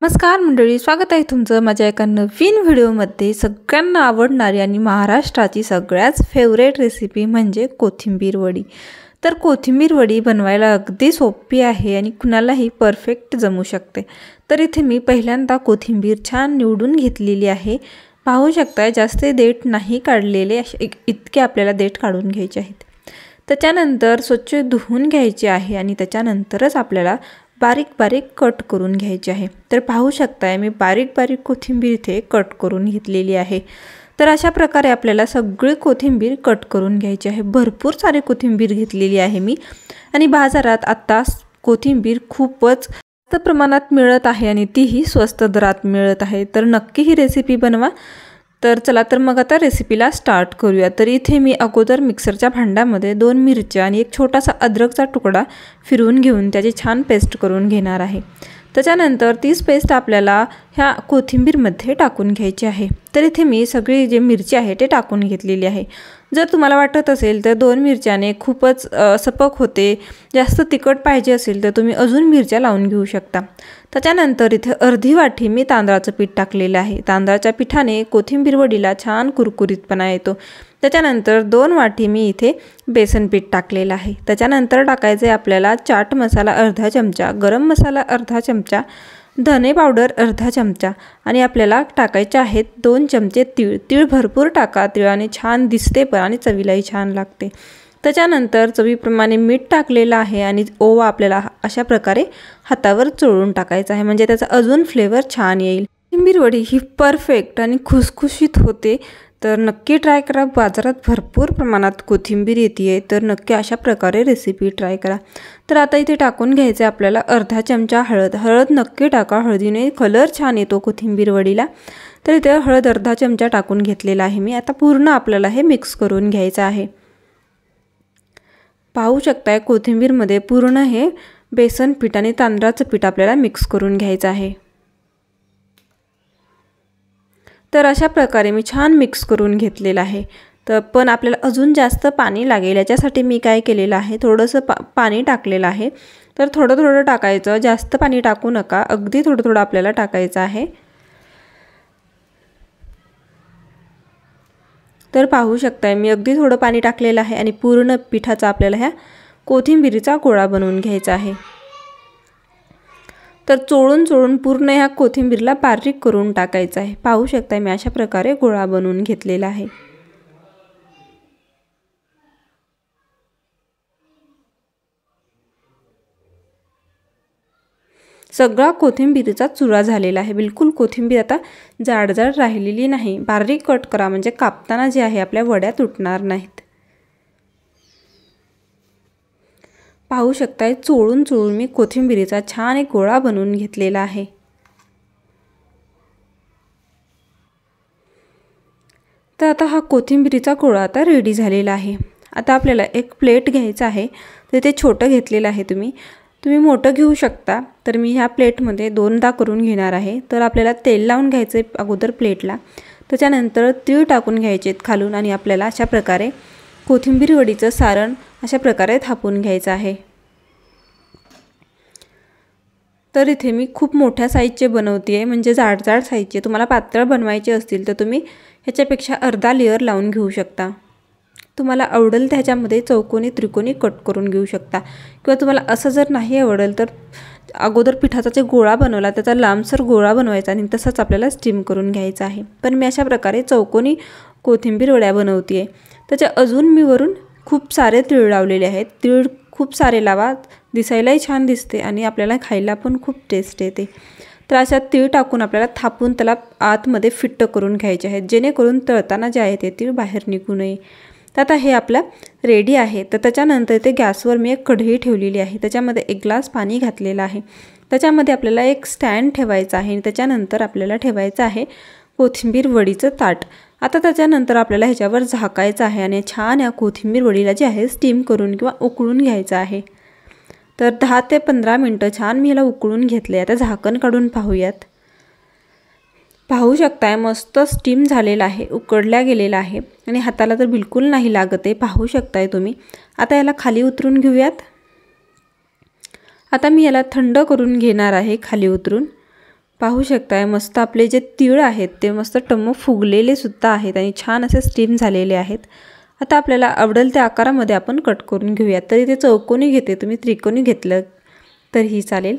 नमस्कार मंडळी, स्वागत आहे तुमचं माझ्या एका नवीन व्हिडिओमध्ये। सगळ्यांना आवडणारी आणि महाराष्ट्राची सगळ्यात फेवरेट रेसिपी म्हणजे कोथिंबीर वडी। तर कोथिंबीर वडी बनवायला अगदी सोपी आहे आणि कुणालाही परफेक्ट जमू शकते। तर इथे मी पहिल्यांदा कोथिंबीर छान निवडून घेतलेली आहे। पाहू शकता जास्त देठ नाही काढलेले, इतके आपल्याला देठ काढून घ्यायचे आहेत। त्याच्यानंतर स्वच्छ धुवून घ्यायचे आहे आणि त्याच्यानंतरच आपल्याला बारीक बारीक कट करून घ्यायचे आहे। तर पाहू शकता मी बारीक बारीक कोथिंबीर इथे कट करून घेतलेली आहे। तर अशा प्रकारे आपल्याला सगळी कोथिंबीर कट करून घ्यायची आहे। भरपूर सारी कोथिंबीर घेतलेली आहे मी आणि बाजारात आता कोथिंबीर खूपच जास्त प्रमाणात मिळत आहे आणि तीही स्वस्त दरात मिळत आहे। तर नक्की ही रेसिपी बनवा। तर चला तर मग आता रेसिपीला स्टार्ट करूया। तर इथे मी अगोदर मिक्सरच्या भांड्यामध्ये 2 मिरच्या आणि एक छोटासा अद्रकचा तुकडा फिरवून घेऊन त्याची छान पेस्ट करून घेणार आहे। त्याच्यानंतर तीच पेस्ट आपल्याला ह्या कोथिंबीरमध्ये टाकून घ्यायची आहे। तर इथे मी सगळी जे मिरची आहे ते टाकून घेतलेली आहे। जर तुम्हाला वाटत असेल तर 2 मिरच्याने खूपच सपक होते, जास्त तिखट पाहिजे असेल तर तुम्ही अजून मिरच्या लावून घेऊ शकता। त्याच्यानंतर इथे अर्धी वाटी मी तांदळाचं पीठ टाकलेलं आहे। तांदळाच्या पिठाने कोथिंबीर वडीला छान कुरकुरीतपणा येतो। त्याच्यानंतर 2 वाटी मी इथे बेसन पीठ टाकलेलं आहे। त्याच्यानंतर टाकायचे आपल्याला चाट मसाला अर्धा चमचा, गरम मसाला अर्धा चमचा, धने पावडर अर्धा चमचा आणि आपल्याला टाकायचे आहेत 2 चमचे तीळ। तीळ भरपूर टाका, तिळाने छान दिसते पण आणि चवीलाही छान लागते। त्याच्यानंतर चवीप्रमाणे मीठ टाकलेलं आहे आणि ओवा आपल्याला अशा प्रकारे हातावर चोळून टाकायचा आहे, म्हणजे त्याचा अजून फ्लेवर छान येईल। कोथिंबीर वडी ही परफेक्ट आणि खुसखुशीत होते। तर नक्की ट्राय करा। बाजारात भरपूर प्रमाणात कोथिंबीर येते, तर नक्की अशा प्रकारे रेसिपी ट्राय करा। तर आता इथे टाकून घ्यायचे आपल्याला अर्धा चमचा हळद। हळद नक्की टाका, हळदीने कलर छान येतो कोथिंबीर वडीला। तर इथे हळद अर्धा चमचा टाकून घेतलेला आहे मी। आता पूर्ण आपल्याला हे मिक्स करून घ्यायचं आहे। पाहू शकताय कोथिंबीरमध्ये पूर्ण हे बेसन पीठ आणि तांदळाचं पीठ आपल्याला मिक्स करून घ्यायचं आहे। तर अशा प्रकारे मी छान मिक्स करून घेतलेलं आहे। तर पण आपल्याला अजून जास्त पाणी लागेल, याच्यासाठी मी काय केलेलं आहे, थोडंसं पाणी टाकलेलं आहे। तर थोडं थोडं टाकायचं, जास्त पाणी टाकू नका, अगदी थोडं थोडं आपल्याला टाकायचं आहे। तर पाहू शकताय मी अगदी थोडं पाणी टाकलेलं आहे आणि पूर्ण पिठाचा आपल्याला ह्या कोथिंबीरीचा गोळा बनवून घ्यायचा आहे। तर चोळून चोळून पूर्ण ह्या कोथिंबीरला बारीक करून टाकायचं आहे। पाहू शकताय मी अशा प्रकारे गोळा बनवून घेतलेला आहे। सगळा कोथिंबीरीचा चुरा झालेला आहे। बिलकुल कोथिंबीर आता जाड जाड राहिलेली नाही। बारीक कट करा, म्हणजे कापताना जे आहे आपल्या वड्या तुटणार नाहीत। पाहू शकताय चोळून चोळून मी कोथिंबीरीचा छान एक गोळा बनवून घेतलेला आहे। तर आता हा कोथिंबीरीचा गोळा आता रेडी झालेला आहे। आता आपल्याला एक प्लेट घ्यायचं आहे। तर ते छोटं घेतलेलं आहे, तुम्ही मोठं घेऊ शकता। तर मी ह्या प्लेटमध्ये 2दा करून घेणार आहे। तर आपल्याला तेल लावून घ्यायचं आहे अगोदर प्लेटला। त्याच्यानंतर तीळ टाकून घ्यायचे खालून आणि आपल्याला अशा प्रकारे कोथिंबीर वडीचं सारण अशा प्रकारे थापून घ्यायचं आहे। तर इथे मी खूप मोठ्या साईजचे बनवते आहे, म्हणजे जाड जाड साईजचे। तुम्हाला पातळ बनवायचे असतील तर तुम्ही ह्याच्यापेक्षा अर्धा लेयर लावून घेऊ शकता। तुम्हाला आवडेल त्याच्यामध्ये चौकोनी त्रिकोणी कट करून घेऊ शकता, किंवा तुम्हाला असं जर नाही आवडेल तर अगोदर पिठाचा जे गोळा बनवला त्याचा लांबसर गोळा बनवायचा आणि तसंच आपल्याला स्टीम करून घ्यायचं आहे। पण मी अशा प्रकारे चौकोनी कोथिंबीर वड्या बनवते आहे। त्याच्या अजून मी वरून खूप सारे तीळ लावलेले आहेत। तीळ खूप सारे लावा, दिसायलाही छान दिसते आणि आपल्याला खायला पण खूप टेस्ट येते। तर अशा तीळ टाकून आपल्याला थापून त्याला आतमध्ये फिट्ट करून घ्यायचे आहेत, जेणेकरून तळताना जे आहे ते तीळ बाहेर निघू नये। तर आता हे आपलं रेडी आहे। तर त्याच्यानंतर ते गॅसवर मी एक कढई ठेवलेली आहे, त्याच्यामध्ये 1 ग्लास पाणी घातलेलं आहे। त्याच्यामध्ये आपल्याला एक स्टँड ठेवायचा आहे आणि त्याच्यानंतर आपल्याला ठेवायचं आहे कोथिंबीर वडीचं ताट। आता त्याच्यानंतर आपल्याला ह्याच्यावर झाकायचं आहे आणि छान या कोथिंबीर वडीला जे आहे स्टीम करून किंवा उकळून घ्यायचं आहे। तर 10 ते 15 मिनिटं छान मी ह्याला उकळून घेतले। आता झाकण काढून पाहूयात। पाहू शकताय मस्त स्टीम झालेला आहे, उकडल्या गेलेला आहे आणि हाताला तर बिलकुल नाही लागत आहे। पाहू शकताय तुम्ही। आता याला खाली उतरून घेऊयात। आता मी याला थंड करून घेणार आहे खाली उतरून। पाहू शकताय मस्त आपले जे तीळ आहेत ते मस्त टम्म फुगलेले सुद्धा आहेत आणि छान असे स्टीम झालेले आहेत। आता आपल्याला आवडेल त्या आकारामध्ये आपण कट करून घेऊया। तर इथे चौकोनी घेते, तुम्ही त्रिकोणी घेतलं तरीही चालेल।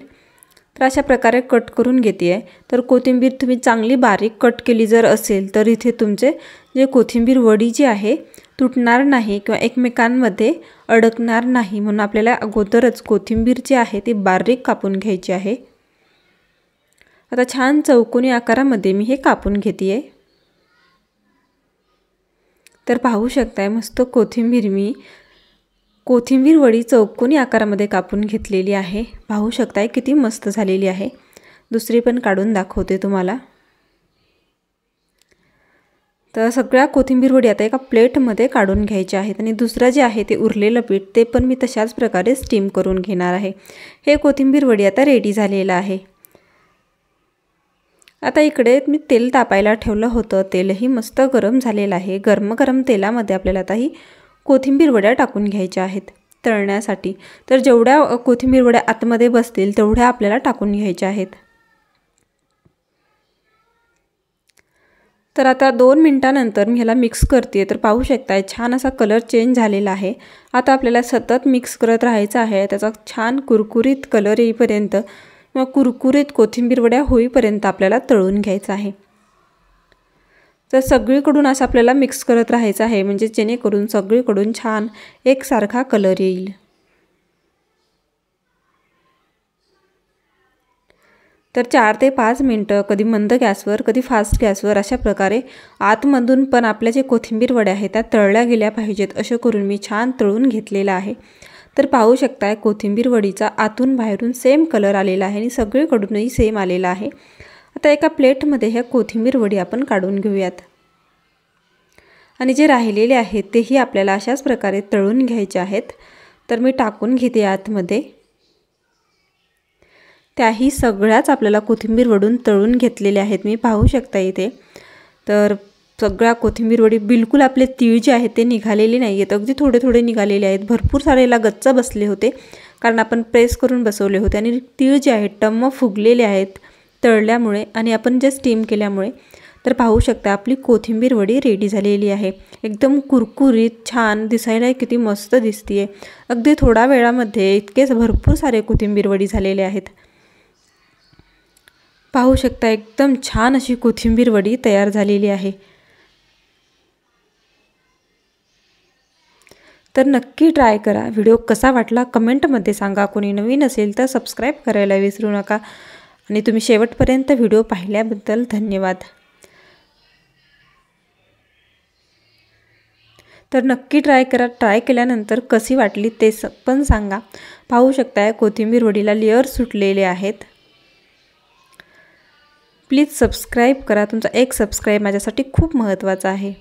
तर अशा प्रकारे कट करून घेते। तर कोथिंबीर तुम्ही चांगली बारीक कट केली जर असेल तर इथे तुमचे जे कोथिंबीर वडी जी आहे तुटणार नाही किंवा एकमेकांमध्ये अडकणार नाही, म्हणून आपल्याला अगोदरच कोथिंबीर जी आहे ती बारीक कापून घ्यायची आहे। आता छान चौकोनी आकारामध्ये मी हे कापून घेते। तर पाहू शकताय मस्त कोथिंबीर वडी चौकोनी आकारामध्ये कापून घेतलेली आहे। पाहू शकताय किती मस्त झालेली आहे। दुसरी पण काढून दाखवते तुम्हाला। तर सगळ्या कोथिंबीर वडी आता एका प्लेटमध्ये काढून घ्यायच्या आहेत आणि दुसरं जे आहे ते उरलेलं पीठ ते पण मी तशाच प्रकारे स्टीम करून घेणार आहे। हे कोथिंबीर वडी आता रेडी झालेलं आहे। आता इकडे मी तेल तापायला ठेवलं होतं, तेलही मस्त गरम झालेलं आहे। गरम तेलामध्ये आपल्याला आता ही कोथिंबीर वड्या टाकून घ्यायच्या आहेत तळण्यासाठी। तर जेवढ्या कोथिंबीर वड्या आतमध्ये बसतील तेवढ्या आपल्याला टाकून घ्यायच्या आहेत। तर आता 2 मिनिटांनंतर मी ह्याला मिक्स करते। तर पाहू शकताय छान असा कलर चेंज झालेला आहे। आता आपल्याला सतत मिक्स करत राहायचं आहे, त्याचा छान कुरकुरीत कलर येईपर्यंत किंवा कुरकुरीत कोथिंबीर वड्या होईपर्यंत आपल्याला तळून घ्यायचं आहे। तर सगळीकडून असं आपल्याला मिक्स करत राहायचं आहे, म्हणजे जेणेकरून सगळीकडून छान एकसारखा कलर येईल। तर 4 ते 5 मिनिटं कधी मंद गॅसवर कधी फास्ट गॅसवर अशा प्रकारे आतमधून पण आपल्या जे कोथिंबीर वड्या आहेत त्या तळल्या गेल्या पाहिजेत अशा करून मी छान तळून घेतलेला आहे। तर पाहू शकताय कोथिंबीर वडीचा आतून बाहेरून सेम कलर आलेला आहे आणि सगळीकडूनही सेम आलेला आहे। आता एका प्लेटमध्ये ह्या कोथिंबीर वडी आपण काढून घेऊयात आणि जे राहिलेले आहेत तेही आपल्याला अशाच प्रकारे तळून घ्यायचे आहेत। तर मी टाकून घेते आतमध्ये। त्याही सगळ्याच आपल्याला कोथिंबीर वडून तळून घेतलेले आहेत, मी पाहू शकता इथे। तर सगळ्या कोथिंबीर वडी बिलकुल आपले तीळ जे आहेत ते निघालेले नाही आहेत, अगदी थोडे थोडे आहेत। भरपूर सारेला गच्च बसले होते कारण आपण प्रेस करून बसवले होते आणि तीळ जे आहेत टम्म फुगलेले आहेत तळल्यामुळे आणि आपण जे स्टीम केल्यामुळे। तर पाहू शकता आपली कोथिंबीर वडी रेडी झालेली आहे। एकदम कुरकुरीत छान दिसायला किती मस्त दिसते। अगदी थोडा वेळामध्ये इतकेच भरपूर सारे कोथिंबीर वडी झालेले आहेत। पाहू शकता एकदम छान अशी कोथिंबीर वडी तयार झालेली आहे। तर नक्की ट्राय करा। व्हिडिओ कसा वाटला कमेंटमध्ये सांगा। कोणी नवीन असेल तर सबस्क्राइब करायला विसरू नका आणि तुम्ही शेवटपर्यंत व्हिडिओ पाहिल्याबद्दल धन्यवाद। तर नक्की ट्राय करा। ट्राय केल्यानंतर कशी वाटली ते पण सांगा। पाहू शकताय कोथिंबीर वडीला लेयर सुटलेले आहेत। प्लीज सबस्क्राइब करा, तुमचा एक सबस्क्राइब माझ्यासाठी खूप महत्त्वाचा आहे।